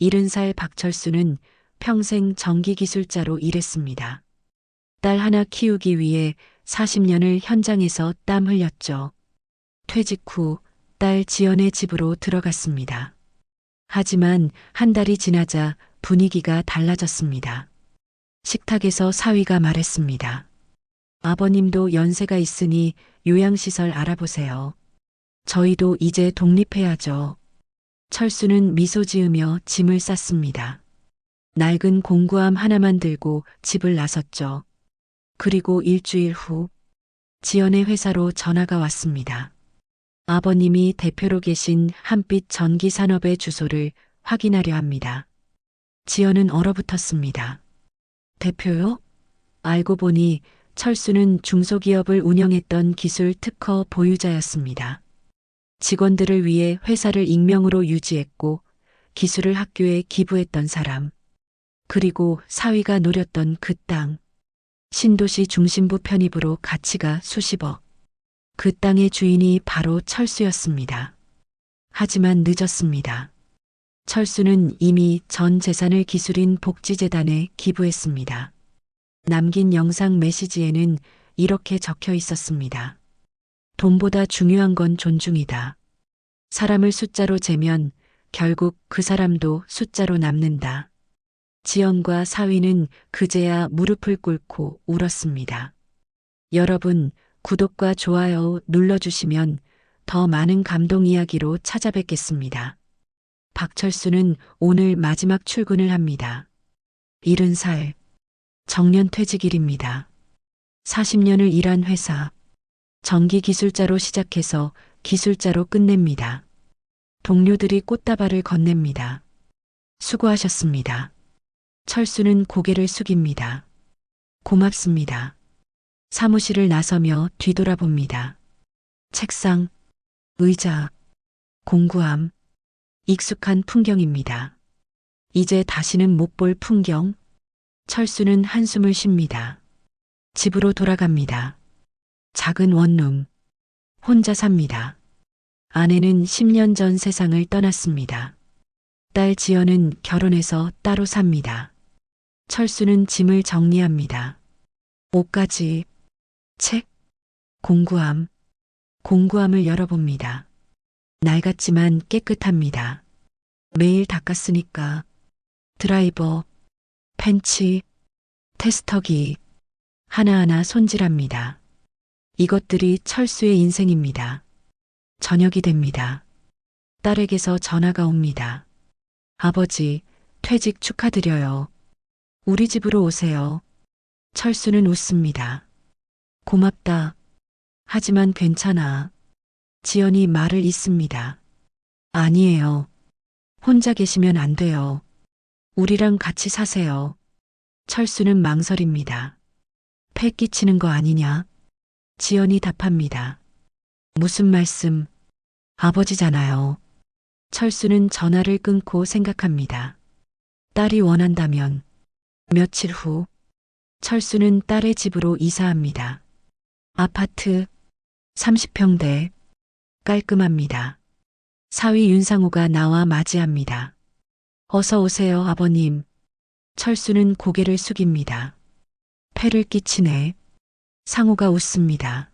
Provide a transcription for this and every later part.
70살 박철수는 평생 전기기술자로 일했습니다. 딸 하나 키우기 위해 40년을 현장에서 땀 흘렸죠. 퇴직 후 딸 지연의 집으로 들어갔습니다. 하지만 한 달이 지나자 분위기가 달라졌습니다. 식탁에서 사위가 말했습니다. 아버님도 연세가 있으니 요양시설 알아보세요. 저희도 이제 독립해야죠. 철수는 미소 지으며 짐을 쌌습니다. 낡은 공구함 하나만 들고 집을 나섰죠. 그리고 일주일 후 지연의 회사로 전화가 왔습니다. 아버님이 대표로 계신 한빛 전기산업의 주소를 확인하려 합니다. 지연은 얼어붙었습니다. 대표요? 알고 보니 철수는 중소기업을 운영했던 기술 특허 보유자였습니다. 직원들을 위해 회사를 익명으로 유지했고 기술을 학교에 기부했던 사람. 그리고 사위가 노렸던 그 땅. 신도시 중심부 편입으로 가치가 수십억. 그 땅의 주인이 바로 철수였습니다. 하지만 늦었습니다. 철수는 이미 전 재산을 기술인 복지재단에 기부했습니다. 남긴 영상 메시지에는 이렇게 적혀 있었습니다. 돈보다 중요한 건 존중이다. 사람을 숫자로 재면 결국 그 사람도 숫자로 남는다. 지연과 사위는 그제야 무릎을 꿇고 울었습니다. 여러분, 구독과 좋아요 눌러주시면 더 많은 감동 이야기로 찾아뵙겠습니다. 박철수는 오늘 마지막 출근을 합니다. 70살, 정년 퇴직일입니다. 40년을 일한 회사, 전기기술자로 시작해서 기술자로 끝냅니다. 동료들이 꽃다발을 건넵니다. 수고하셨습니다. 철수는 고개를 숙입니다. 고맙습니다. 사무실을 나서며 뒤돌아봅니다. 책상, 의자, 공구함, 익숙한 풍경입니다. 이제 다시는 못 볼 풍경. 철수는 한숨을 쉽니다. 집으로 돌아갑니다. 작은 원룸. 혼자 삽니다. 아내는 10년 전 세상을 떠났습니다. 딸 지연은 결혼해서 따로 삽니다. 철수는 짐을 정리합니다. 옷가지, 책, 공구함. 공구함을 열어봅니다. 낡았지만 깨끗합니다. 매일 닦았으니까. 드라이버, 펜치, 테스터기. 하나하나 손질합니다. 이것들이 철수의 인생입니다. 저녁이 됩니다. 딸에게서 전화가 옵니다. 아버지, 퇴직 축하드려요. 우리 집으로 오세요. 철수는 웃습니다. 고맙다. 하지만 괜찮아. 지연이 말을 잇습니다. 아니에요. 혼자 계시면 안 돼요. 우리랑 같이 사세요. 철수는 망설입니다. 패 끼치는 거 아니냐? 지연이 답합니다. 무슨 말씀? 아버지잖아요. 철수는 전화를 끊고 생각합니다. 딸이 원한다면. 며칠 후 철수는 딸의 집으로 이사합니다. 아파트 30평대 깔끔합니다. 사위 윤상호가 나와 맞이합니다. 어서 오세요, 아버님. 철수는 고개를 숙입니다. 패를 끼치네. 상호가 웃습니다.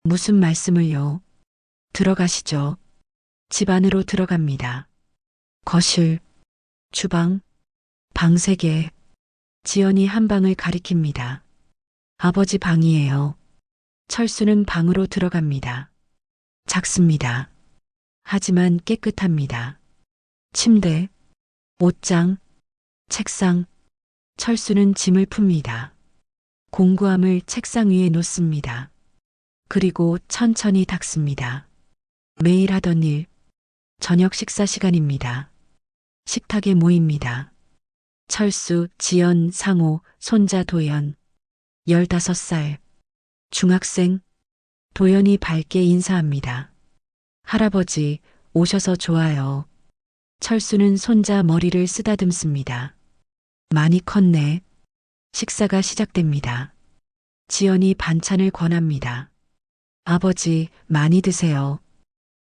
무슨 말씀을요? 들어가시죠. 집 안으로 들어갑니다. 거실, 주방, 방 3개. 지연이 한 방을 가리킵니다. 아버지 방이에요. 철수는 방으로 들어갑니다. 작습니다. 하지만 깨끗합니다. 침대, 옷장, 책상. 철수는 짐을 풉니다. 공구함을 책상 위에 놓습니다. 그리고 천천히 닦습니다. 매일 하던 일. 저녁 식사 시간입니다. 식탁에 모입니다. 철수, 지연, 상호, 손자 도연. 15살. 중학생. 도연이 밝게 인사합니다. 할아버지, 오셔서 좋아요. 철수는 손자 머리를 쓰다듬습니다. 많이 컸네. 식사가 시작됩니다. 지연이 반찬을 권합니다. 아버지, 많이 드세요.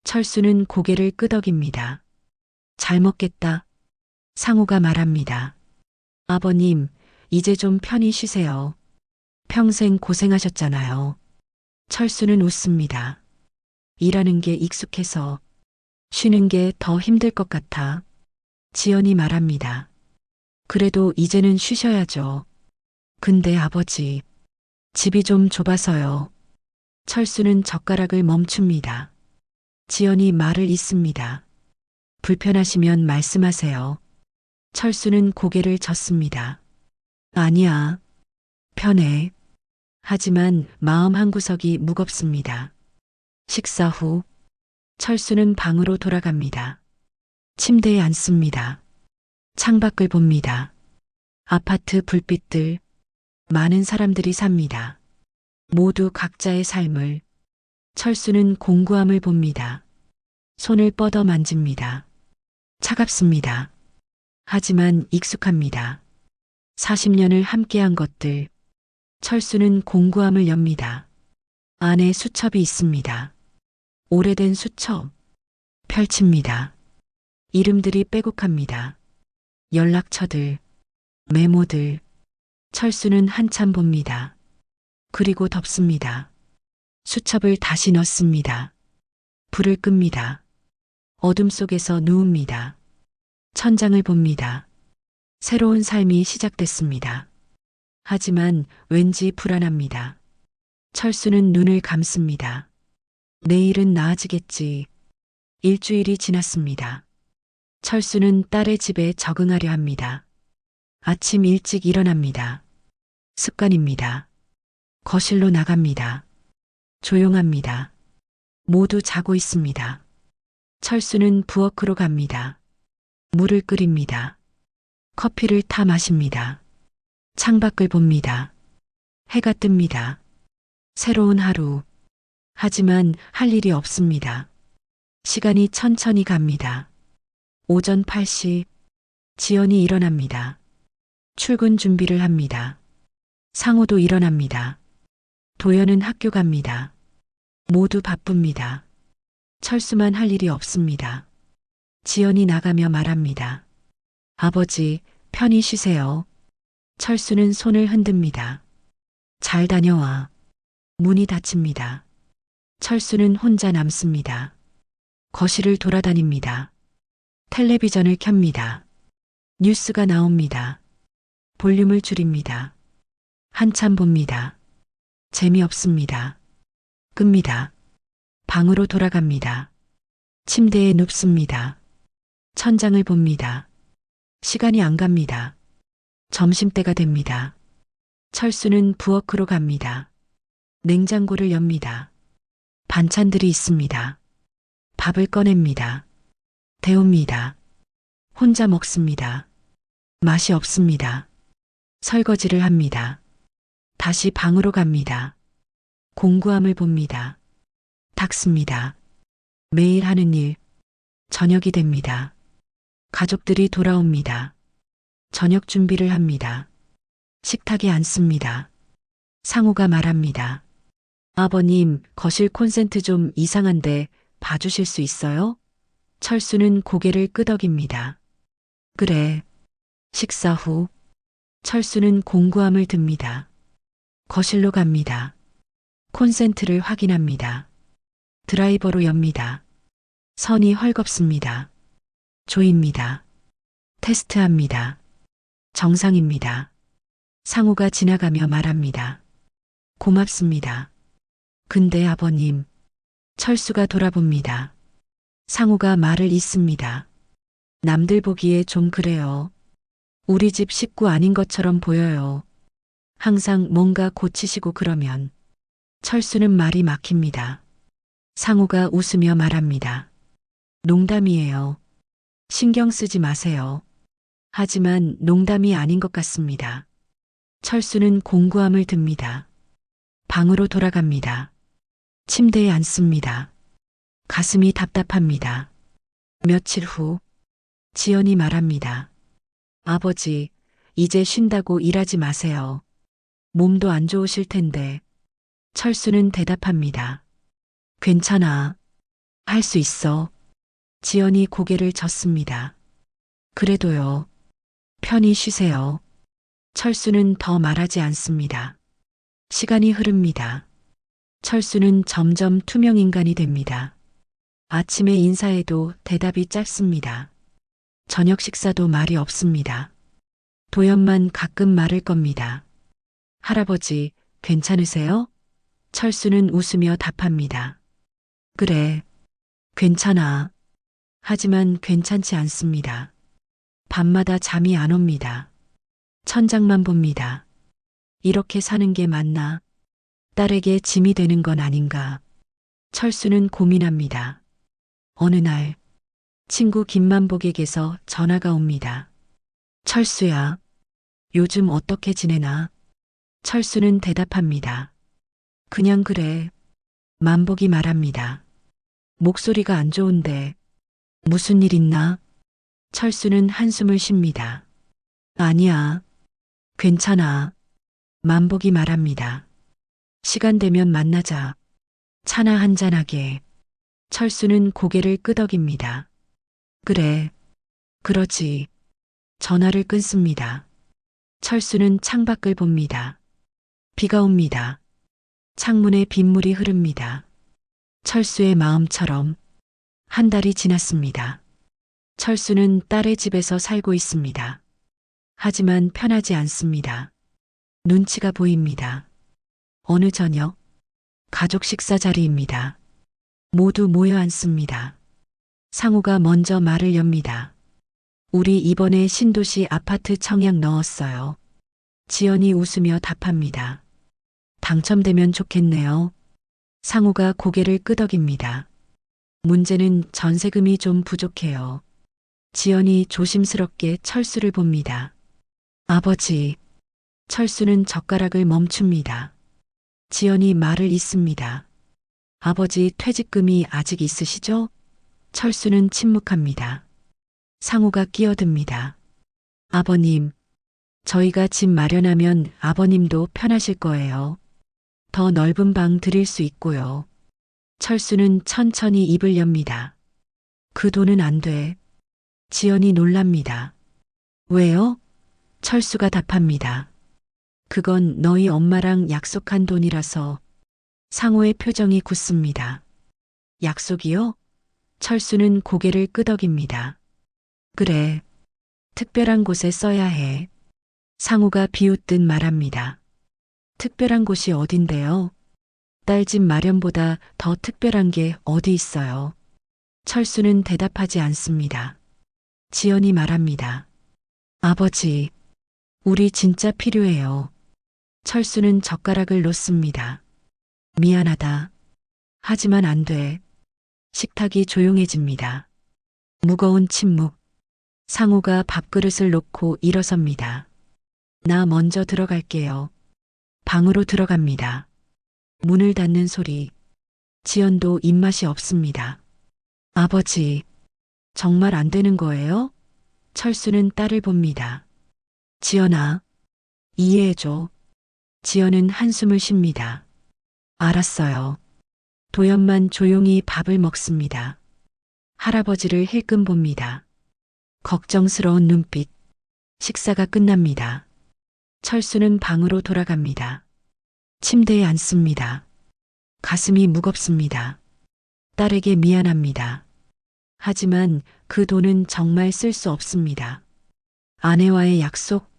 철수는 고개를 끄덕입니다. 잘 먹겠다. 상우가 말합니다. 아버님, 이제 좀 편히 쉬세요. 평생 고생하셨잖아요. 철수는 웃습니다. 일하는 게 익숙해서 쉬는 게 더 힘들 것 같아. 지연이 말합니다. 그래도 이제는 쉬셔야죠. 근데 아버지, 집이 좀 좁아서요. 철수는 젓가락을 멈춥니다. 지연이 말을 잇습니다. 불편하시면 말씀하세요. 철수는 고개를 젓습니다. 아니야. 편해. 하지만 마음 한구석이 무겁습니다. 식사 후 철수는 방으로 돌아갑니다. 침대에 앉습니다. 창밖을 봅니다. 아파트 불빛들, 많은 사람들이 삽니다. 모두 각자의 삶을. 철수는 공고함을 봅니다. 손을 뻗어 만집니다. 차갑습니다. 하지만 익숙합니다. 40년을 함께한 것들. 철수는 공고함을 엽니다. 안에 수첩이 있습니다. 오래된 수첩. 펼칩니다. 이름들이 빼곡합니다. 연락처들, 메모들. 철수는 한참 봅니다. 그리고 덮습니다. 수첩을 다시 넣습니다. 불을 끕니다. 어둠 속에서 누웁니다. 천장을 봅니다. 새로운 삶이 시작됐습니다. 하지만 왠지 불안합니다. 철수는 눈을 감습니다. 내일은 나아지겠지. 일주일이 지났습니다. 철수는 딸의 집에 적응하려 합니다. 아침 일찍 일어납니다. 습관입니다. 거실로 나갑니다. 조용합니다. 모두 자고 있습니다. 철수는 부엌으로 갑니다. 물을 끓입니다. 커피를 타 마십니다. 창밖을 봅니다. 해가 뜹니다. 새로운 하루. 하지만 할 일이 없습니다. 시간이 천천히 갑니다. 오전 8시, 지연이 일어납니다. 출근 준비를 합니다. 상우도 일어납니다. 도연은 학교 갑니다. 모두 바쁩니다. 철수만 할 일이 없습니다. 지연이 나가며 말합니다. 아버지, 편히 쉬세요. 철수는 손을 흔듭니다. 잘 다녀와. 문이 닫힙니다. 철수는 혼자 남습니다. 거실을 돌아다닙니다. 텔레비전을 켭니다. 뉴스가 나옵니다. 볼륨을 줄입니다. 한참 봅니다. 재미없습니다. 끕니다. 방으로 돌아갑니다. 침대에 눕습니다. 천장을 봅니다. 시간이 안 갑니다. 점심때가 됩니다. 철수는 부엌으로 갑니다. 냉장고를 엽니다. 반찬들이 있습니다. 밥을 꺼냅니다. 데웁니다. 혼자 먹습니다. 맛이 없습니다. 설거지를 합니다. 다시 방으로 갑니다. 공구함을 봅니다. 닦습니다. 매일 하는 일. 저녁이 됩니다. 가족들이 돌아옵니다. 저녁 준비를 합니다. 식탁에 앉습니다. 상우가 말합니다. 아버님, 거실 콘센트 좀 이상한데 봐주실 수 있어요? 철수는 고개를 끄덕입니다. 그래. 식사 후 철수는 공구함을 듭니다. 거실로 갑니다. 콘센트를 확인합니다. 드라이버로 엽니다. 선이 헐겁습니다. 조입니다. 테스트합니다. 정상입니다. 상우가 지나가며 말합니다. 고맙습니다. 근데 아버님. 철수가 돌아봅니다. 상우가 말을 잇습니다. 남들 보기에 좀 그래요. 우리 집 식구 아닌 것처럼 보여요. 항상 뭔가 고치시고 그러면. 철수는 말이 막힙니다. 상우가 웃으며 말합니다. 농담이에요. 신경 쓰지 마세요. 하지만 농담이 아닌 것 같습니다. 철수는 공구함을 듭니다. 방으로 돌아갑니다. 침대에 앉습니다. 가슴이 답답합니다. 며칠 후 지연이 말합니다. 아버지, 이제 쉰다고 일하지 마세요. 몸도 안 좋으실 텐데. 철수는 대답합니다. 괜찮아. 할 수 있어. 지연이 고개를 젓습니다. 그래도요. 편히 쉬세요. 철수는 더 말하지 않습니다. 시간이 흐릅니다. 철수는 점점 투명 인간이 됩니다. 아침에 인사해도 대답이 짧습니다. 저녁 식사도 말이 없습니다. 도연만 가끔 말을 겁니다. 할아버지, 괜찮으세요? 철수는 웃으며 답합니다. 그래, 괜찮아. 하지만 괜찮지 않습니다. 밤마다 잠이 안 옵니다. 천장만 봅니다. 이렇게 사는 게 맞나? 딸에게 짐이 되는 건 아닌가? 철수는 고민합니다. 어느 날, 친구 김만복에게서 전화가 옵니다. 철수야, 요즘 어떻게 지내나? 철수는 대답합니다. 그냥 그래. 만복이 말합니다. 목소리가 안 좋은데 무슨 일 있나? 철수는 한숨을 쉽니다. 아니야. 괜찮아. 만복이 말합니다. 시간 되면 만나자. 차나 한잔하게. 철수는 고개를 끄덕입니다. 그래. 그러지. 전화를 끊습니다. 철수는 창밖을 봅니다. 비가 옵니다. 창문에 빗물이 흐릅니다. 철수의 마음처럼 한 달이 지났습니다. 철수는 딸의 집에서 살고 있습니다. 하지만 편하지 않습니다. 눈치가 보입니다. 어느 저녁, 가족 식사 자리입니다. 모두 모여 앉습니다. 상우가 먼저 말을 엽니다. 우리 이번에 신도시 아파트 청약 넣었어요. 지연이 웃으며 답합니다. 당첨되면 좋겠네요. 상우가 고개를 끄덕입니다. 문제는 전세금이 좀 부족해요. 지연이 조심스럽게 철수를 봅니다. 아버지. 철수는 젓가락을 멈춥니다. 지연이 말을 잇습니다. 아버지 퇴직금이 아직 있으시죠? 철수는 침묵합니다. 상우가 끼어듭니다. 아버님, 저희가 집 마련하면 아버님도 편하실 거예요. 더 넓은 방 드릴 수 있고요. 철수는 천천히 입을 엽니다. 그 돈은 안 돼. 지연이 놀랍니다. 왜요? 철수가 답합니다. 그건 너희 엄마랑 약속한 돈이라서. 상호의 표정이 굳습니다. 약속이요? 철수는 고개를 끄덕입니다. 그래. 특별한 곳에 써야 해. 상우가 비웃듯 말합니다. 특별한 곳이 어딘데요? 딸 집 마련보다 더 특별한 게 어디 있어요? 철수는 대답하지 않습니다. 지연이 말합니다. 아버지, 우리 진짜 필요해요. 철수는 젓가락을 놓습니다. 미안하다. 하지만 안 돼. 식탁이 조용해집니다. 무거운 침묵. 상우가 밥그릇을 놓고 일어섭니다. 나 먼저 들어갈게요. 방으로 들어갑니다. 문을 닫는 소리. 지연도 입맛이 없습니다. 아버지, 정말 안 되는 거예요? 철수는 딸을 봅니다. 지연아, 이해해줘. 지연은 한숨을 쉽니다. 알았어요. 도연만 조용히 밥을 먹습니다. 할아버지를 힐끔 봅니다. 걱정스러운 눈빛. 식사가 끝납니다. 철수는 방으로 돌아갑니다. 침대에 앉습니다. 가슴이 무겁습니다. 딸에게 미안합니다. 하지만 그 돈은 정말 쓸 수 없습니다. 아내와의 약속.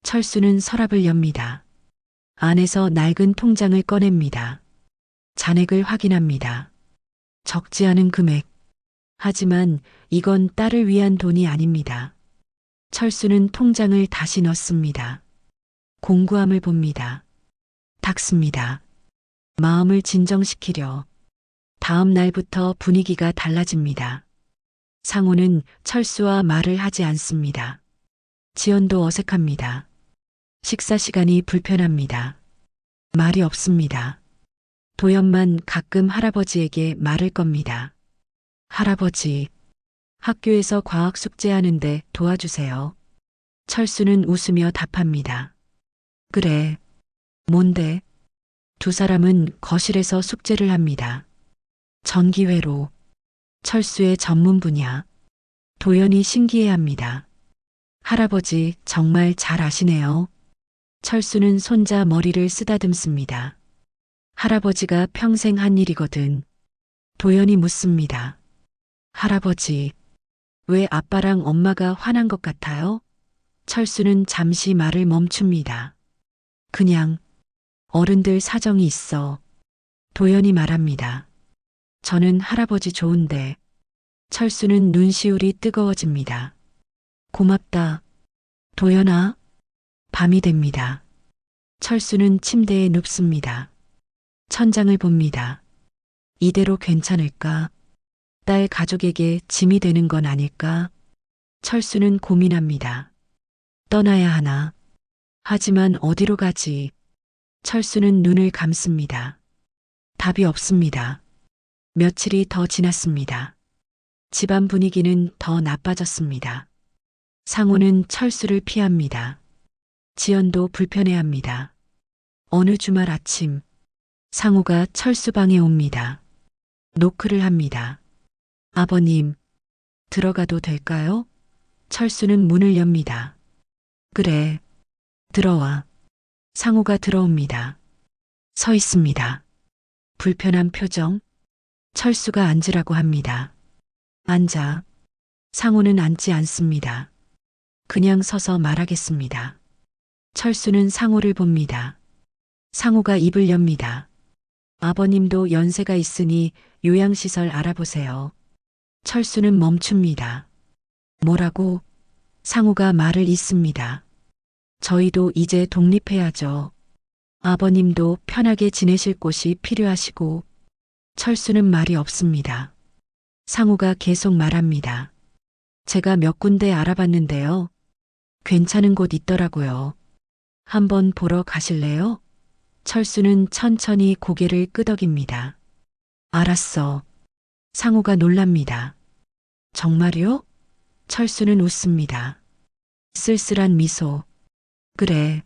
철수는 서랍을 엽니다. 안에서 낡은 통장을 꺼냅니다. 잔액을 확인합니다. 적지 않은 금액. 하지만 이건 딸을 위한 돈이 아닙니다. 철수는 통장을 다시 넣습니다. 공구함을 봅니다. 닦습니다. 마음을 진정시키려. 다음 날부터 분위기가 달라집니다. 상우는 철수와 말을 하지 않습니다. 지연도 어색합니다. 식사 시간이 불편합니다. 말이 없습니다. 도연만 가끔 할아버지에게 말을 겁니다. 할아버지, 학교에서 과학 숙제하는데 도와주세요. 철수는 웃으며 답합니다. 그래. 뭔데? 두 사람은 거실에서 숙제를 합니다. 전기회로. 철수의 전문 분야. 도연이 신기해합니다. 할아버지 정말 잘 아시네요. 철수는 손자 머리를 쓰다듬습니다. 할아버지가 평생 한 일이거든. 도연이 묻습니다. 할아버지, 왜 아빠랑 엄마가 화난 것 같아요? 철수는 잠시 말을 멈춥니다. 그냥 어른들 사정이 있어. 도연이 말합니다. 저는 할아버지 좋은데. 철수는 눈시울이 뜨거워집니다. 고맙다. 도연아. 밤이 됩니다. 철수는 침대에 눕습니다. 천장을 봅니다. 이대로 괜찮을까? 딸 가족에게 짐이 되는 건 아닐까? 철수는 고민합니다. 떠나야 하나? 하지만 어디로 가지? 철수는 눈을 감습니다. 답이 없습니다. 며칠이 더 지났습니다. 집안 분위기는 더 나빠졌습니다. 상호는 철수를 피합니다. 지연도 불편해합니다. 어느 주말 아침, 상호가 철수 방에 옵니다. 노크를 합니다. 아버님, 들어가도 될까요? 철수는 문을 엽니다. 그래, 들어와. 상호가 들어옵니다. 서 있습니다. 불편한 표정. 철수가 앉으라고 합니다. 앉아. 상호는 앉지 않습니다. 그냥 서서 말하겠습니다. 철수는 상호를 봅니다. 상호가 입을 엽니다. 아버님도 연세가 있으니 요양시설 알아보세요. 철수는 멈춥니다. 뭐라고? 상호가 말을 잇습니다. 저희도 이제 독립해야죠. 아버님도 편하게 지내실 곳이 필요하시고. 철수는 말이 없습니다. 상호가 계속 말합니다. 제가 몇 군데 알아봤는데요. 괜찮은 곳 있더라고요. 한번 보러 가실래요? 철수는 천천히 고개를 끄덕입니다. 알았어. 상호가 놀랍니다. 정말요? 철수는 웃습니다. 쓸쓸한 미소. 그래.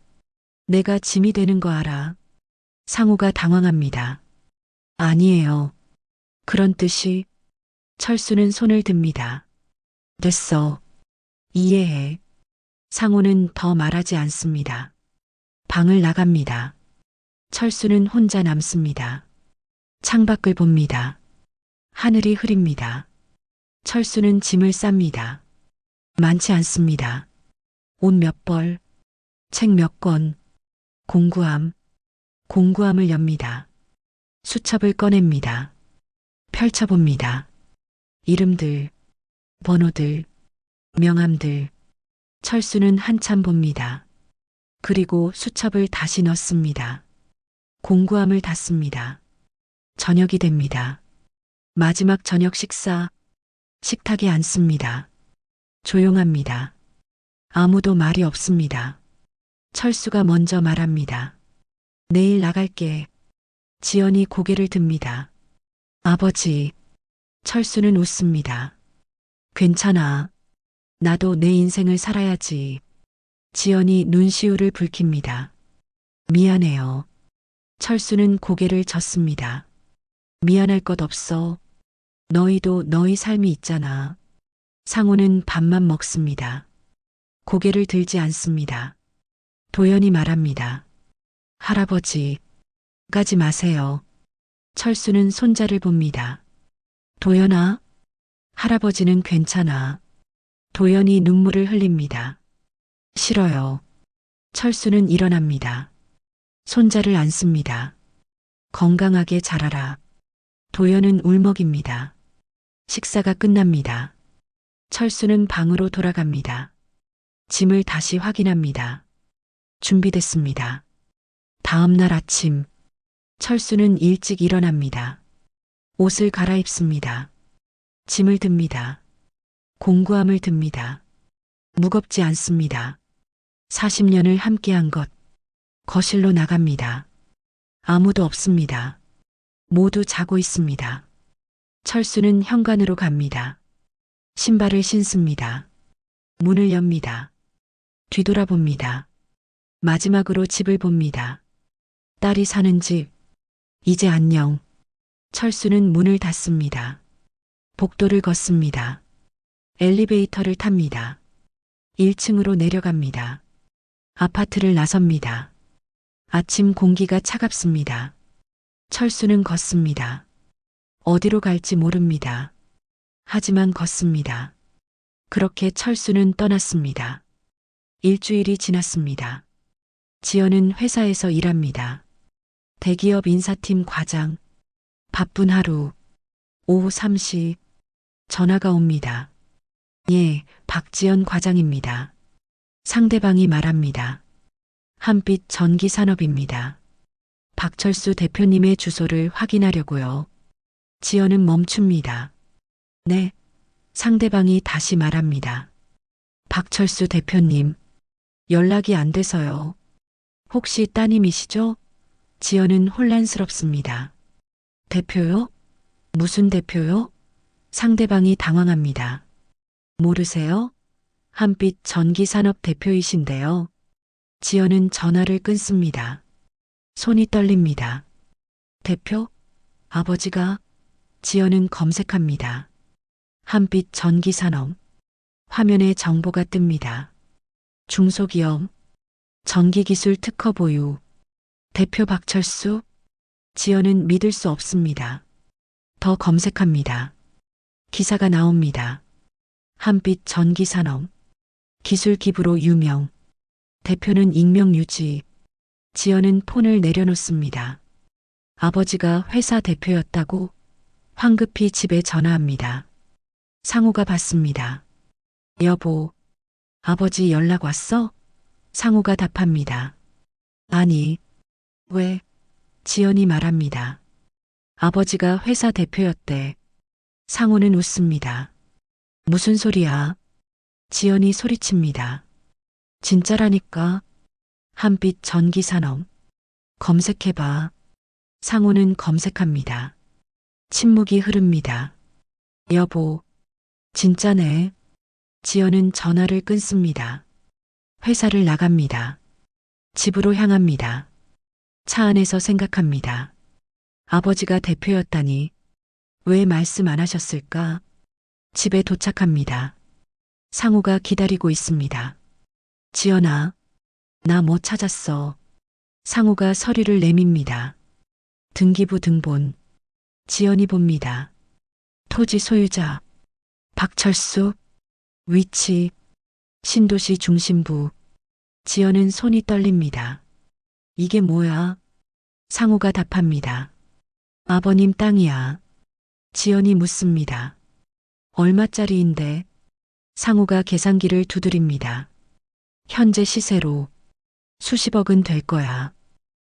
내가 짐이 되는 거 알아. 상호가 당황합니다. 아니에요. 그런 뜻이. 철수는 손을 듭니다. 됐어. 이해해. 상호는 더 말하지 않습니다. 방을 나갑니다. 철수는 혼자 남습니다. 창밖을 봅니다. 하늘이 흐립니다. 철수는 짐을 쌉니다. 많지 않습니다. 옷 몇 벌, 책 몇 권, 공구함을 엽니다. 수첩을 꺼냅니다. 펼쳐봅니다. 이름들, 번호들, 명함들. 철수는 한참 봅니다. 그리고 수첩을 다시 넣습니다. 공구함을 닫습니다. 저녁이 됩니다. 마지막 저녁 식사. 식탁에 앉습니다. 조용합니다. 아무도 말이 없습니다. 철수가 먼저 말합니다. 내일 나갈게. 지연이 고개를 듭니다. 아버지. 철수는 웃습니다. 괜찮아. 나도 내 인생을 살아야지. 지연이 눈시울을 붉힙니다. 미안해요. 철수는 고개를 젓습니다. 미안할 것 없어. 너희도 너희 삶이 있잖아. 상호는 밥만 먹습니다. 고개를 들지 않습니다. 도연이 말합니다. 할아버지, 가지 마세요. 철수는 손자를 봅니다. 도연아, 할아버지는 괜찮아. 도연이 눈물을 흘립니다. 싫어요. 철수는 일어납니다. 손자를 안습니다. 건강하게 자라라. 도연은 울먹입니다. 식사가 끝납니다. 철수는 방으로 돌아갑니다. 짐을 다시 확인합니다. 준비됐습니다. 다음 날 아침, 철수는 일찍 일어납니다. 옷을 갈아입습니다. 짐을 듭니다. 공구함을 듭니다. 무겁지 않습니다. 40년을 함께한 것. 거실로 나갑니다. 아무도 없습니다. 모두 자고 있습니다. 철수는 현관으로 갑니다. 신발을 신습니다. 문을 엽니다. 뒤돌아봅니다. 마지막으로 집을 봅니다. 딸이 사는 집. 이제 안녕. 철수는 문을 닫습니다. 복도를 걷습니다. 엘리베이터를 탑니다. 1층으로 내려갑니다. 아파트를 나섭니다. 아침 공기가 차갑습니다. 철수는 걷습니다. 어디로 갈지 모릅니다. 하지만 걷습니다. 그렇게 철수는 떠났습니다. 일주일이 지났습니다. 지연은 회사에서 일합니다. 대기업 인사팀 과장. 바쁜 하루. 오후 3시. 전화가 옵니다. 예, 박지연 과장입니다. 상대방이 말합니다. 한빛 전기산업입니다. 박철수 대표님의 주소를 확인하려고요. 지연은 멈춥니다. 네. 상대방이 다시 말합니다. 박철수 대표님, 연락이 안 돼서요. 혹시 따님이시죠? 지연은 혼란스럽습니다. 대표요? 무슨 대표요? 상대방이 당황합니다. 모르세요? 한빛 전기산업 대표이신데요. 지연은 전화를 끊습니다. 손이 떨립니다. 대표? 아버지가? 지연은 검색합니다. 한빛 전기산업. 화면에 정보가 뜹니다. 중소기업. 전기기술 특허 보유. 대표 박철수? 지연은 믿을 수 없습니다. 더 검색합니다. 기사가 나옵니다. 한빛 전기산업. 기술 기부로 유명. 대표는 익명 유지. 지연은 폰을 내려놓습니다. 아버지가 회사 대표였다고 황급히 집에 전화합니다. 상우가 받습니다. 여보, 아버지 연락 왔어? 상우가 답합니다. 아니, 왜? 지연이 말합니다. 아버지가 회사 대표였대. 상우는 웃습니다. 무슨 소리야? 지연이 소리칩니다. 진짜라니까. 한빛 전기산업. 검색해봐. 상우는 검색합니다. 침묵이 흐릅니다. 여보, 진짜네. 지연은 전화를 끊습니다. 회사를 나갑니다. 집으로 향합니다. 차 안에서 생각합니다. 아버지가 대표였다니 왜 말씀 안 하셨을까? 집에 도착합니다. 상우가 기다리고 있습니다. 지연아, 나 뭐 찾았어. 상우가 서류를 내밉니다. 등기부 등본. 지연이 봅니다. 토지 소유자. 박철수. 위치. 신도시 중심부. 지연은 손이 떨립니다. 이게 뭐야? 상우가 답합니다. 아버님 땅이야. 지연이 묻습니다. 얼마짜리인데? 상우가 계산기를 두드립니다. 현재 시세로 수십억은 될 거야.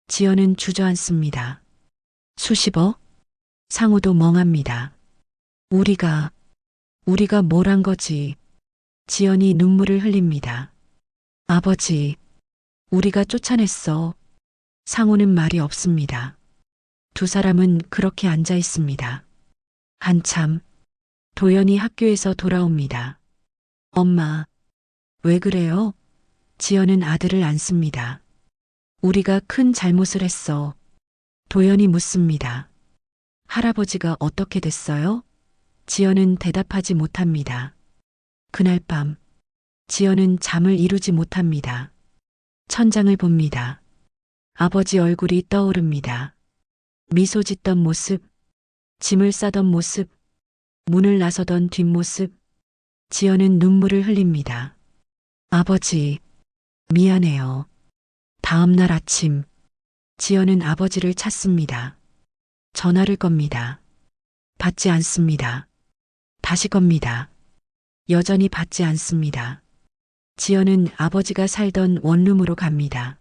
지연은 주저앉습니다. 수십억? 상우도 멍합니다. 우리가 뭘 한 거지? 지연이 눈물을 흘립니다. 아버지, 우리가 쫓아냈어. 상우는 말이 없습니다. 두 사람은 그렇게 앉아 있습니다. 한참, 도연이 학교에서 돌아옵니다. 엄마, 왜 그래요? 지연은 아들을 안습니다. 우리가 큰 잘못을 했어. 도연이 묻습니다. 할아버지가 어떻게 됐어요? 지연은 대답하지 못합니다. 그날 밤, 지연은 잠을 이루지 못합니다. 천장을 봅니다. 아버지 얼굴이 떠오릅니다. 미소 짓던 모습, 짐을 싸던 모습, 문을 나서던 뒷모습. 지연은 눈물을 흘립니다. 아버지, 미안해요. 다음 날 아침, 지연은 아버지를 찾습니다. 전화를 겁니다. 받지 않습니다. 다시 겁니다. 여전히 받지 않습니다. 지연은 아버지가 살던 원룸으로 갑니다.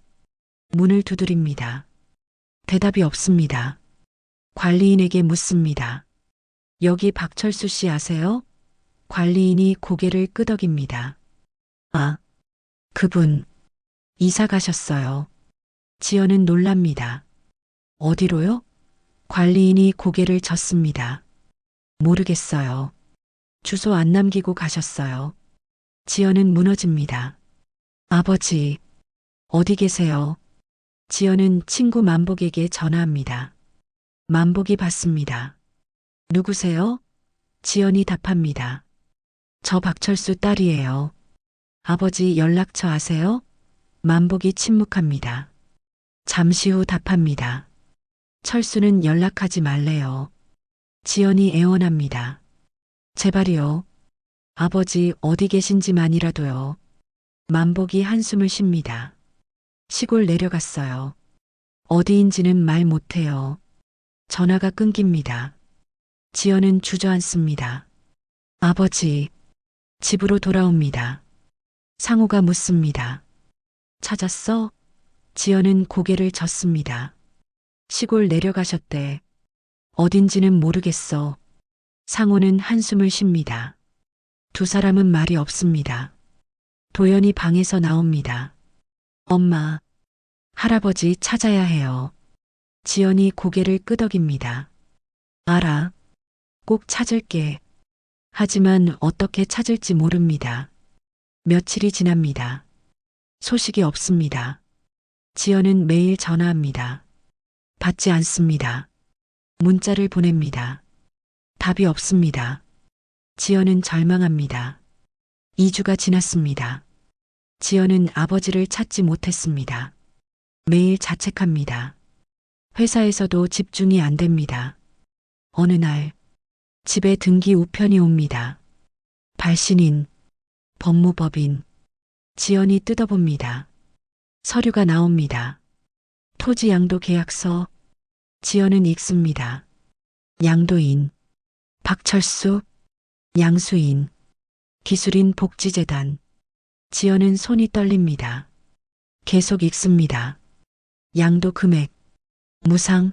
문을 두드립니다. 대답이 없습니다. 관리인에게 묻습니다. 여기 박철수 씨 아세요? 관리인이 고개를 끄덕입니다. 아, 그분, 이사 가셨어요. 지연은 놀랍니다. 어디로요? 관리인이 고개를 젓습니다. 모르겠어요. 주소 안 남기고 가셨어요. 지연은 무너집니다. 아버지, 어디 계세요? 지연은 친구 만복에게 전화합니다. 만복이 받습니다. 누구세요? 지연이 답합니다. 저 박철수 딸이에요. 아버지 연락처 아세요? 만복이 침묵합니다. 잠시 후 답합니다. 철수는 연락하지 말래요. 지연이 애원합니다. 제발이요. 아버지 어디 계신지만이라도요. 만복이 한숨을 쉽니다. 시골 내려갔어요. 어디인지는 말 못해요. 전화가 끊깁니다. 지연은 주저앉습니다. 아버지, 집으로 돌아옵니다. 상우가 묻습니다. 찾았어? 지연은 고개를 젓습니다. 시골 내려가셨대. 어딘지는 모르겠어. 상우는 한숨을 쉽니다. 두 사람은 말이 없습니다. 도연이 방에서 나옵니다. 엄마, 할아버지 찾아야 해요. 지연이 고개를 끄덕입니다. 알아. 꼭 찾을게. 하지만 어떻게 찾을지 모릅니다. 며칠이 지납니다. 소식이 없습니다. 지연은 매일 전화합니다. 받지 않습니다. 문자를 보냅니다. 답이 없습니다. 지연은 절망합니다. 2주가 지났습니다. 지연은 아버지를 찾지 못했습니다. 매일 자책합니다. 회사에서도 집중이 안 됩니다. 어느 날 집에 등기 우편이 옵니다. 발신인, 법무법인. 지연이 뜯어봅니다. 서류가 나옵니다. 토지 양도 계약서. 지연은 읽습니다. 양도인, 박철수, 양수인, 기술인 복지재단. 지연은 손이 떨립니다. 계속 읽습니다. 양도 금액, 무상,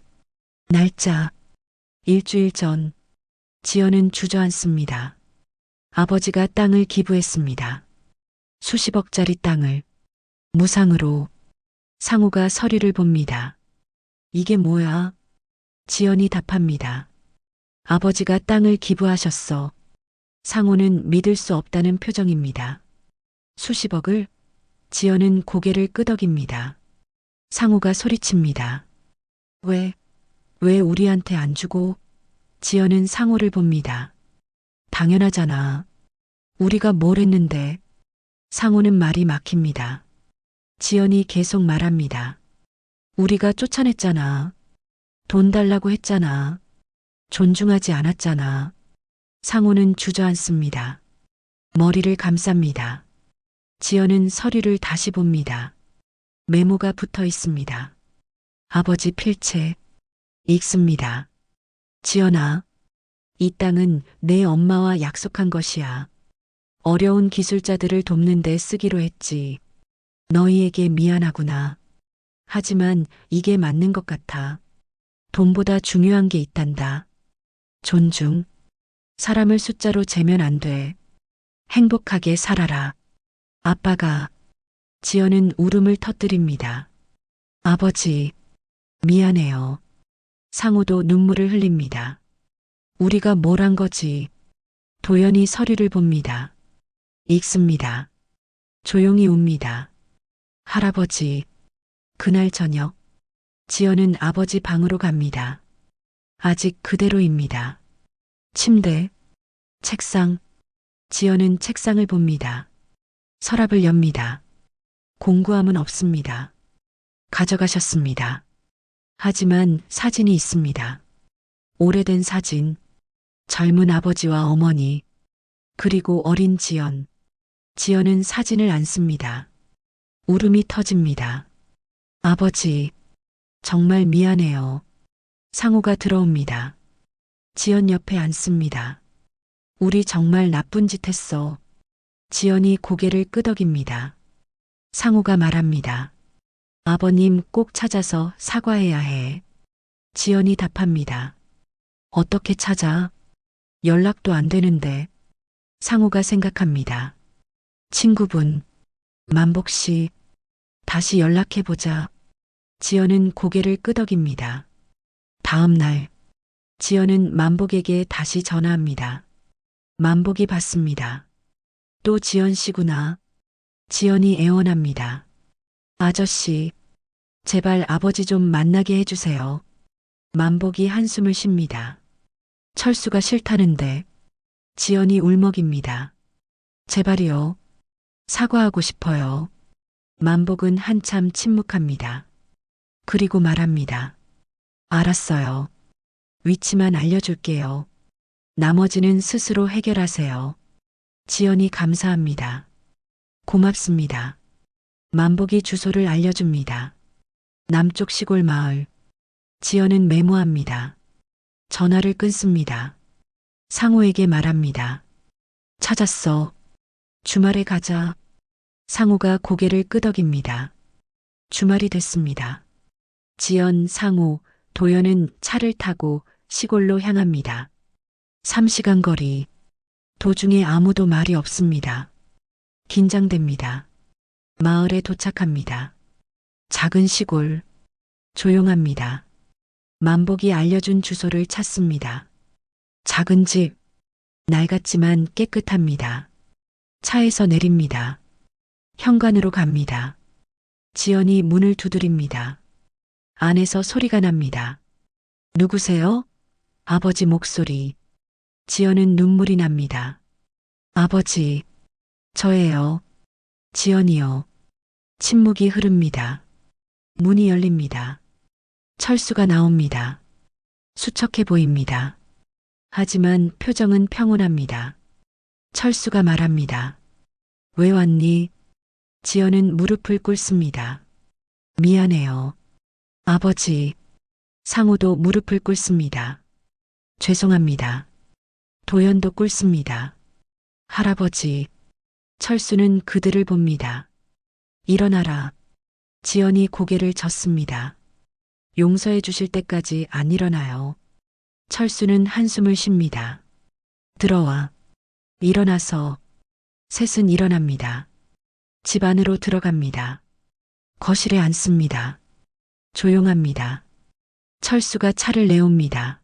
날짜. 일주일 전. 지연은 주저앉습니다. 아버지가 땅을 기부했습니다. 수십억짜리 땅을 무상으로. 상우가 서류를 봅니다. 이게 뭐야? 지연이 답합니다. 아버지가 땅을 기부하셨어. 상우는 믿을 수 없다는 표정입니다. 수십억을? 지연은 고개를 끄덕입니다. 상우가 소리칩니다. 왜 우리한테 안 주고? 지연은 상우를 봅니다. 당연하잖아. 우리가 뭘 했는데. 상우는 말이 막힙니다. 지연이 계속 말합니다. 우리가 쫓아냈잖아. 돈 달라고 했잖아. 존중하지 않았잖아. 상우는 주저앉습니다. 머리를 감쌉니다. 지연은 서류를 다시 봅니다. 메모가 붙어 있습니다. 아버지 필체. 읽습니다. 지연아, 이 땅은 내 엄마와 약속한 것이야. 어려운 기술자들을 돕는 데 쓰기로 했지. 너희에게 미안하구나. 하지만 이게 맞는 것 같아. 돈보다 중요한 게 있단다. 존중. 사람을 숫자로 재면 안 돼. 행복하게 살아라. 아빠가. 지연은 울음을 터뜨립니다. 아버지, 미안해요. 상우도 눈물을 흘립니다. 우리가 뭘 한 거지? 도연이 서류를 봅니다. 읽습니다. 조용히 웁니다. 할아버지. 그날 저녁. 지연은 아버지 방으로 갑니다. 아직 그대로입니다. 침대, 책상. 지연은 책상을 봅니다. 서랍을 엽니다. 공구함은 없습니다. 가져가셨습니다. 하지만 사진이 있습니다. 오래된 사진, 젊은 아버지와 어머니, 그리고 어린 지연. 지연은 사진을 안 씁니다. 울음이 터집니다. 아버지, 정말 미안해요. 상우가 들어옵니다. 지연 옆에 앉습니다. 우리 정말 나쁜 짓 했어. 지연이 고개를 끄덕입니다. 상우가 말합니다. 아버님 꼭 찾아서 사과해야 해. 지연이 답합니다. 어떻게 찾아? 연락도 안 되는데. 상우가 생각합니다. 친구분, 만복 씨, 다시 연락해보자. 지연은 고개를 끄덕입니다. 다음 날, 지연은 만복에게 다시 전화합니다. 만복이 받습니다. 또 지연 씨구나. 지연이 애원합니다. 아저씨, 제발 아버지 좀 만나게 해주세요. 만복이 한숨을 쉽니다. 철수가 싫다는데. 지연이 울먹입니다. 제발이요. 사과하고 싶어요. 만복은 한참 침묵합니다. 그리고 말합니다. 알았어요. 위치만 알려줄게요. 나머지는 스스로 해결하세요. 지연이 감사합니다. 고맙습니다. 만복이 주소를 알려줍니다. 남쪽 시골 마을. 지연은 메모합니다. 전화를 끊습니다. 상호에게 말합니다. 찾았어. 주말에 가자. 상호가 고개를 끄덕입니다. 주말이 됐습니다. 지연, 상호, 도연은 차를 타고 시골로 향합니다. 3시간 거리. 도중에 아무도 말이 없습니다. 긴장됩니다. 마을에 도착합니다. 작은 시골. 조용합니다. 만복이 알려준 주소를 찾습니다. 작은 집. 낡았지만 깨끗합니다. 차에서 내립니다. 현관으로 갑니다. 지연이 문을 두드립니다. 안에서 소리가 납니다. 누구세요? 아버지 목소리. 지연은 눈물이 납니다. 아버지, 저예요. 지연이요. 침묵이 흐릅니다. 문이 열립니다. 철수가 나옵니다. 수척해 보입니다. 하지만 표정은 평온합니다. 철수가 말합니다. 왜 왔니? 지연은 무릎을 꿇습니다. 미안해요. 아버지. 상호도 무릎을 꿇습니다. 죄송합니다. 도연도 꿇습니다. 할아버지. 철수는 그들을 봅니다. 일어나라. 지연이 고개를 젓습니다. 용서해 주실 때까지 안 일어나요. 철수는 한숨을 쉽니다. 들어와. 일어나서. 셋은 일어납니다. 집 안으로 들어갑니다. 거실에 앉습니다. 조용합니다. 철수가 차를 내옵니다.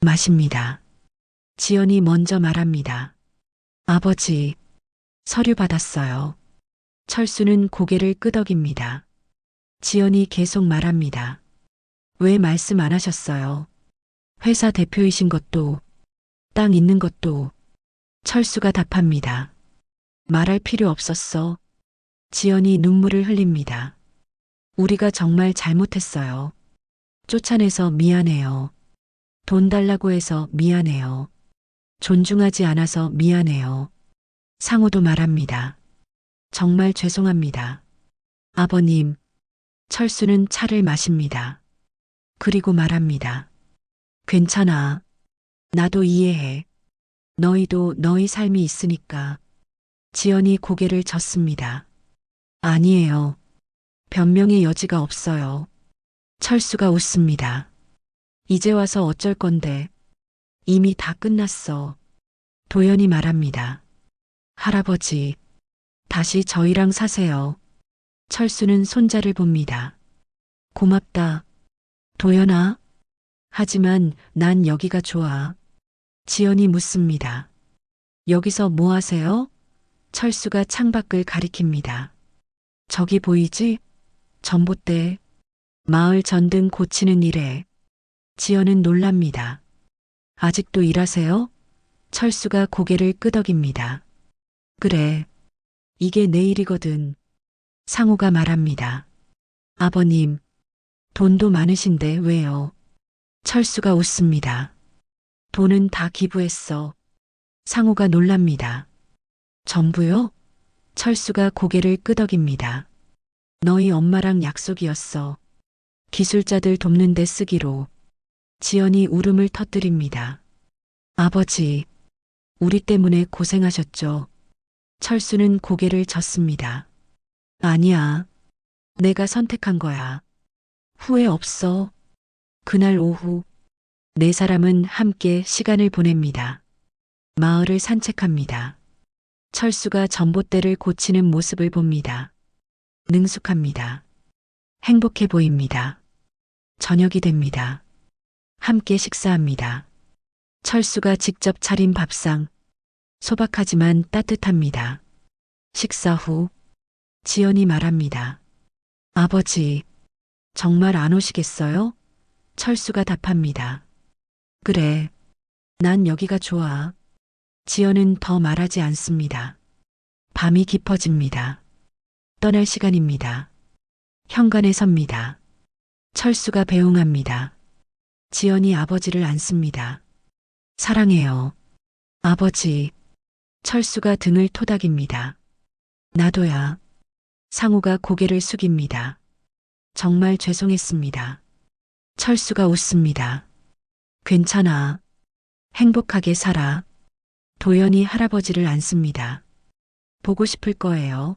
마십니다. 지연이 먼저 말합니다. 아버지, 서류 받았어요. 철수는 고개를 끄덕입니다. 지연이 계속 말합니다. 왜 말씀 안 하셨어요? 회사 대표이신 것도, 땅 있는 것도. 철수가 답합니다. 말할 필요 없었어. 지연이 눈물을 흘립니다. 우리가 정말 잘못했어요. 쫓아내서 미안해요. 돈 달라고 해서 미안해요. 존중하지 않아서 미안해요. 상호도 말합니다. 정말 죄송합니다. 아버님. 철수는 차를 마십니다. 그리고 말합니다. 괜찮아. 나도 이해해. 너희도 너희 삶이 있으니까. 지연이 고개를 젓습니다. 아니에요. 변명의 여지가 없어요. 철수가 웃습니다. 이제 와서 어쩔 건데. 이미 다 끝났어. 도연이 말합니다. 할아버지, 다시 저희랑 사세요. 철수는 손자를 봅니다. 고맙다. 도연아. 하지만 난 여기가 좋아. 지연이 묻습니다. 여기서 뭐 하세요? 철수가 창밖을 가리킵니다. 저기 보이지? 전봇대. 마을 전등 고치는 일에. 지연은 놀랍니다. 아직도 일하세요? 철수가 고개를 끄덕입니다. 그래. 이게 내 일이거든. 상호가 말합니다. 아버님, 돈도 많으신데 왜요? 철수가 웃습니다. 돈은 다 기부했어. 상호가 놀랍니다. 전부요? 철수가 고개를 끄덕입니다. 너희 엄마랑 약속이었어. 기술자들 돕는 데 쓰기로. 지연이 울음을 터뜨립니다. 아버지, 우리 때문에 고생하셨죠. 철수는 고개를 젓습니다. 아니야. 내가 선택한 거야. 후회 없어. 그날 오후, 네 사람은 함께 시간을 보냅니다. 마을을 산책합니다. 철수가 전봇대를 고치는 모습을 봅니다. 능숙합니다. 행복해 보입니다. 저녁이 됩니다. 함께 식사합니다. 철수가 직접 차린 밥상. 소박하지만 따뜻합니다. 식사 후, 지연이 말합니다. 아버지, 정말 안 오시겠어요? 철수가 답합니다. 그래, 난 여기가 좋아. 지연은 더 말하지 않습니다. 밤이 깊어집니다. 떠날 시간입니다. 현관에 섭니다. 철수가 배웅합니다. 지연이 아버지를 안습니다. 사랑해요. 아버지. 철수가 등을 토닥입니다. 나도야. 상우가 고개를 숙입니다. 정말 죄송했습니다. 철수가 웃습니다. 괜찮아. 행복하게 살아. 도연이 할아버지를 안습니다. 보고 싶을 거예요.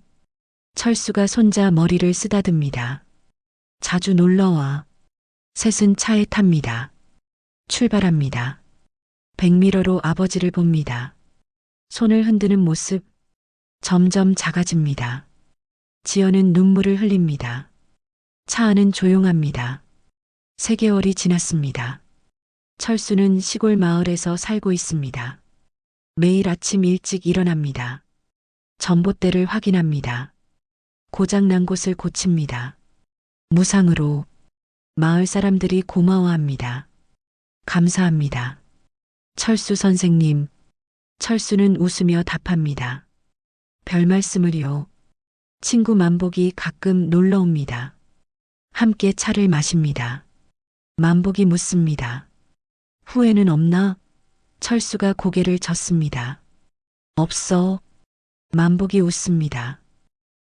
철수가 손자 머리를 쓰다듬니다. 자주 놀러와. 셋은 차에 탑니다. 출발합니다. 백미러로 아버지를 봅니다. 손을 흔드는 모습 점점 작아집니다. 지연은 눈물을 흘립니다. 차 안은 조용합니다. 3개월이 지났습니다. 철수는 시골 마을에서 살고 있습니다. 매일 아침 일찍 일어납니다. 전봇대를 확인합니다. 고장난 곳을 고칩니다. 무상으로. 마을 사람들이 고마워합니다. 감사합니다. 철수 선생님. 철수는 웃으며 답합니다. 별 말씀을요. 친구 만복이 가끔 놀러 옵니다. 함께 차를 마십니다. 만복이 묻습니다. 후회는 없나? 철수가 고개를 젓습니다. 없어. 만복이 웃습니다.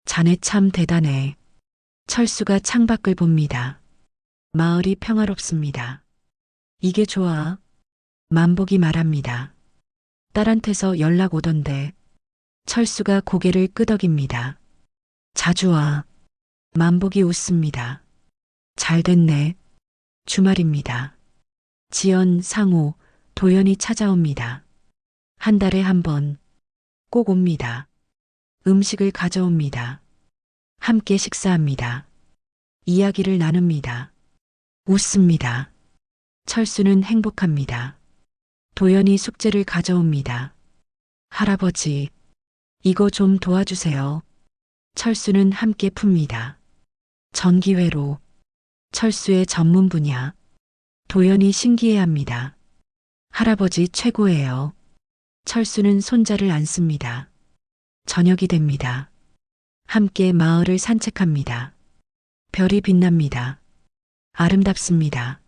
자네 참 대단해. 철수가 창밖을 봅니다. 마을이 평화롭습니다. 이게 좋아. 만복이 말합니다. 딸한테서 연락 오던데. 철수가 고개를 끄덕입니다. 자주 와. 만복이 웃습니다. 잘 됐네. 주말입니다. 지연, 상우, 도연이 찾아옵니다. 한 달에 한 번. 꼭 옵니다. 음식을 가져옵니다. 함께 식사합니다. 이야기를 나눕니다. 웃습니다. 철수는 행복합니다. 도연이 숙제를 가져옵니다. 할아버지, 이거 좀 도와주세요. 철수는 함께 풉니다. 전기회로. 철수의 전문 분야. 도연이 신기해합니다. 할아버지 최고예요. 철수는 손자를 안습니다. 저녁이 됩니다. 함께 마을을 산책합니다. 별이 빛납니다. 아름답습니다.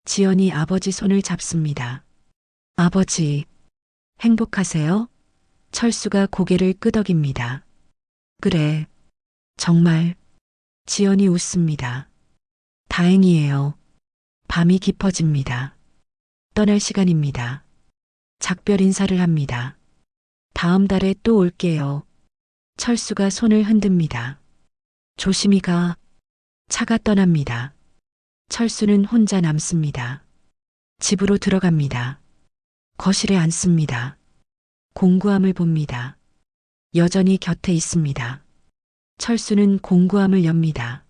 지연이 아버지 손을 잡습니다. 아버지, 행복하세요? 철수가 고개를 끄덕입니다. 그래, 정말. 지연이 웃습니다. 다행이에요. 밤이 깊어집니다. 떠날 시간입니다. 작별 인사를 합니다. 다음 달에 또 올게요. 철수가 손을 흔듭니다. 조심히 가. 차가 떠납니다. 철수는 혼자 남습니다. 집으로 들어갑니다. 거실에 앉습니다. 공구함을 봅니다. 여전히 곁에 있습니다. 철수는 공구함을 엽니다.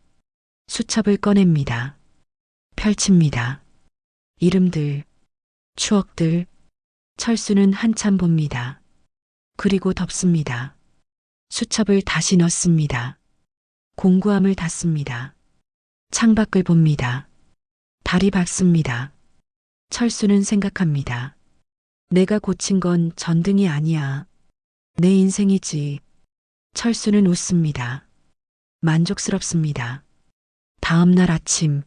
수첩을 꺼냅니다. 펼칩니다. 이름들, 추억들. 철수는 한참 봅니다. 그리고 덮습니다. 수첩을 다시 넣습니다. 공구함을 닫습니다. 창밖을 봅니다. 달이 밝습니다. 철수는 생각합니다. 내가 고친 건 전등이 아니야. 내 인생이지. 철수는 웃습니다. 만족스럽습니다. 다음 날 아침,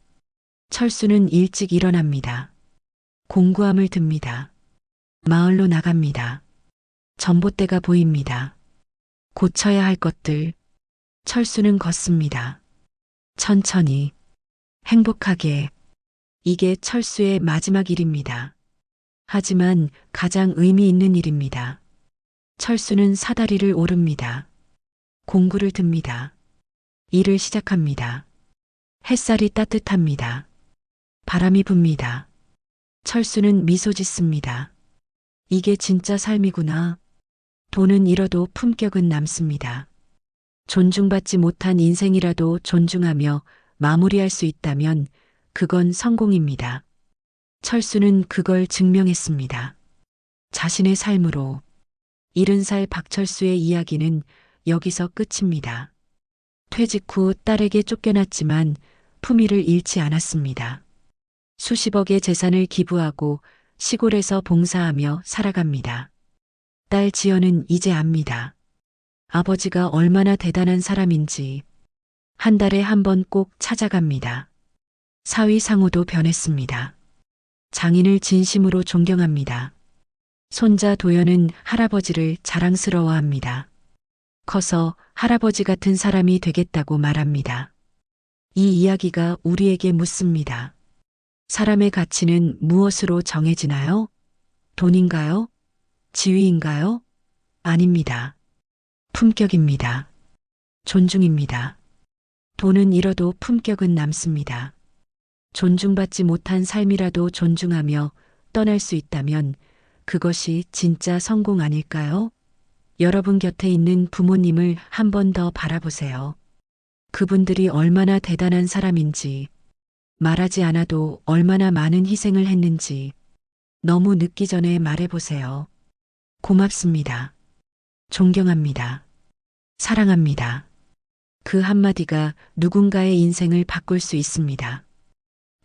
철수는 일찍 일어납니다. 공구함을 듭니다. 마을로 나갑니다. 전봇대가 보입니다. 고쳐야 할 것들. 철수는 걷습니다. 천천히, 행복하게. 이게 철수의 마지막 일입니다. 하지만 가장 의미 있는 일입니다. 철수는 사다리를 오릅니다. 공구를 듭니다. 일을 시작합니다. 햇살이 따뜻합니다. 바람이 붑니다. 철수는 미소 짓습니다. 이게 진짜 삶이구나. 돈은 잃어도 품격은 남습니다. 존중받지 못한 인생이라도 존중하며 마무리할 수 있다면 그건 성공입니다. 철수는 그걸 증명했습니다. 자신의 삶으로. 70살 박철수의 이야기는 여기서 끝입니다. 퇴직 후 딸에게 쫓겨났지만 품위를 잃지 않았습니다. 수십억의 재산을 기부하고 시골에서 봉사하며 살아갑니다. 딸 지연은 이제 압니다. 아버지가 얼마나 대단한 사람인지 한 달에 한 번 꼭 찾아갑니다. 사위 상우도 변했습니다. 장인을 진심으로 존경합니다. 손자 도연은 할아버지를 자랑스러워합니다. 커서 할아버지 같은 사람이 되겠다고 말합니다. 이 이야기가 우리에게 묻습니다. 사람의 가치는 무엇으로 정해지나요? 돈인가요? 지위인가요? 아닙니다. 품격입니다. 존중입니다. 돈은 잃어도 품격은 남습니다. 존중받지 못한 삶이라도 존중하며 떠날 수 있다면 그것이 진짜 성공 아닐까요? 여러분 곁에 있는 부모님을 한 번 더 바라보세요. 그분들이 얼마나 대단한 사람인지, 말하지 않아도 얼마나 많은 희생을 했는지 너무 늦기 전에 말해보세요. 고맙습니다. 존경합니다. 사랑합니다. 그 한마디가 누군가의 인생을 바꿀 수 있습니다.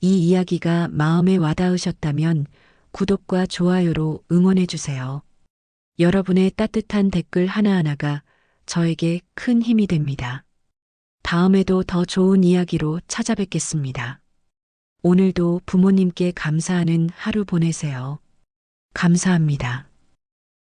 이 이야기가 마음에 와닿으셨다면 구독과 좋아요로 응원해주세요. 여러분의 따뜻한 댓글 하나하나가 저에게 큰 힘이 됩니다. 다음에도 더 좋은 이야기로 찾아뵙겠습니다. 오늘도 부모님께 감사하는 하루 보내세요. 감사합니다.